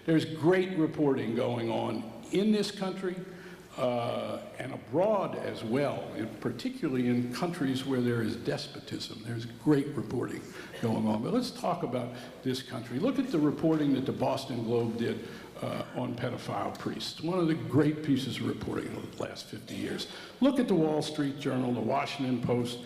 There's great reporting going on in this country and abroad as well, and particularly in countries where there is despotism. There's great reporting going on. But let's talk about this country. Look at the reporting that the Boston Globe did on pedophile priests. One of the great pieces of reporting of the last 50 years. Look at the Wall Street Journal, the Washington Post,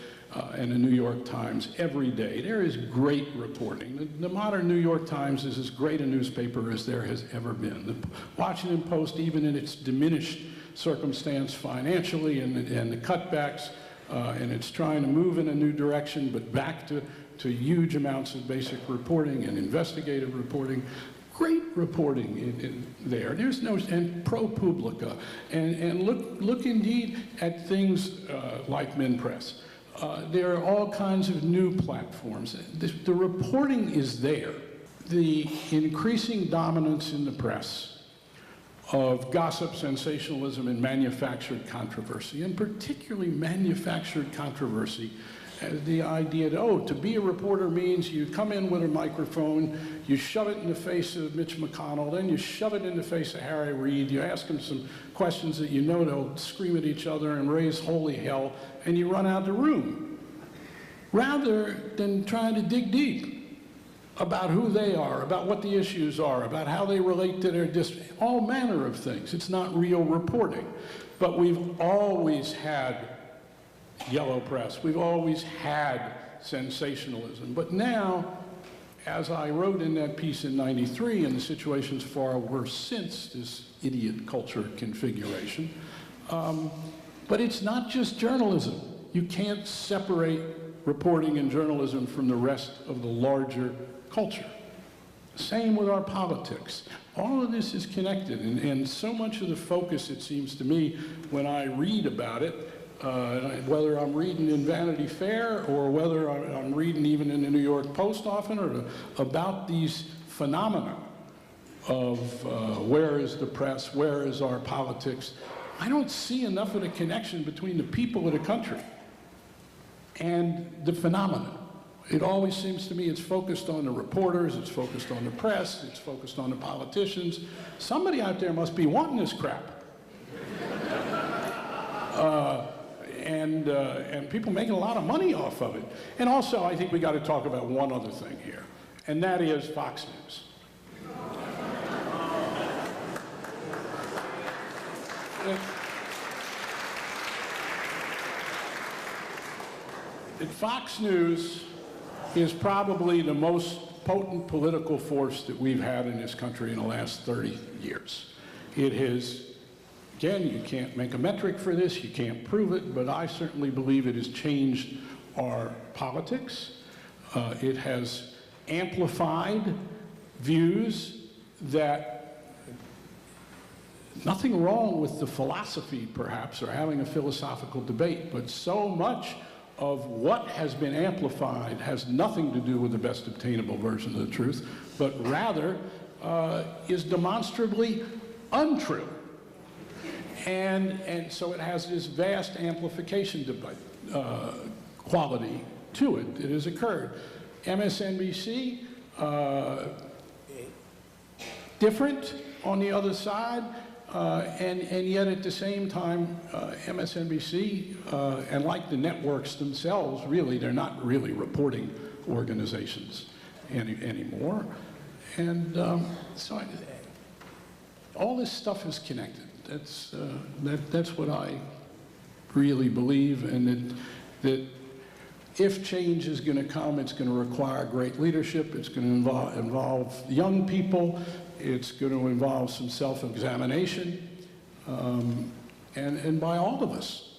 and the New York Times every day. There is great reporting. The modern New York Times is as great a newspaper as there has ever been. The Washington Post, even in its diminished circumstance financially and the cutbacks, and it's trying to move in a new direction, but back to huge amounts of basic reporting and investigative reporting. Great reporting in there. There's no, and ProPublica, and look indeed at things like MinPress. There are all kinds of new platforms. The reporting is there. The increasing dominance in the press of gossip, sensationalism, and manufactured controversy, and particularly manufactured controversy, the idea that, oh, to be a reporter means you come in with a microphone, you shove it in the face of Mitch McConnell, then you shove it in the face of Harry Reid, you ask them some questions that you know they'll scream at each other and raise holy hell, and you run out of the room. Rather than trying to dig deep about who they are, about what the issues are, about how they relate to their district, all manner of things. It's not real reporting. But we've always had yellow press. We've always had sensationalism. But now, as I wrote in that piece in '93, and the situation's far worse since this idiot culture configuration, but it's not just journalism. You can't separate reporting and journalism from the rest of the larger culture. Same with our politics. All of this is connected, and so much of the focus, it seems to me, when I read about it, whether I'm reading in Vanity Fair or whether I'm reading even in the New York Post often, or about these phenomena of where is the press, where is our politics, I don't see enough of the connection between the people of the country and the phenomena. It always seems to me it's focused on the reporters, it's focused on the press, it's focused on the politicians. Somebody out there must be wanting this crap. And people making a lot of money off of it. And also, I think we got to talk about one other thing here, and that is Fox News. Fox News is probably the most potent political force that we've had in this country in the last 30 years. It has, again, you can't make a metric for this, you can't prove it, but I certainly believe it has changed our politics. It has amplified views that, nothing wrong with the philosophy, perhaps, or having a philosophical debate, but so much of what has been amplified has nothing to do with the best obtainable version of the truth, but rather is demonstrably untrue. And so it has this vast amplification debate, quality to it that has occurred. MSNBC, different on the other side, and yet at the same time, MSNBC, and like the networks themselves, really, they're not really reporting organizations anymore. And so all this stuff is connected. That's what I really believe, and that if change is going to come, it's going to require great leadership, it's going to involve young people, it's going to involve some self-examination, and by all of us.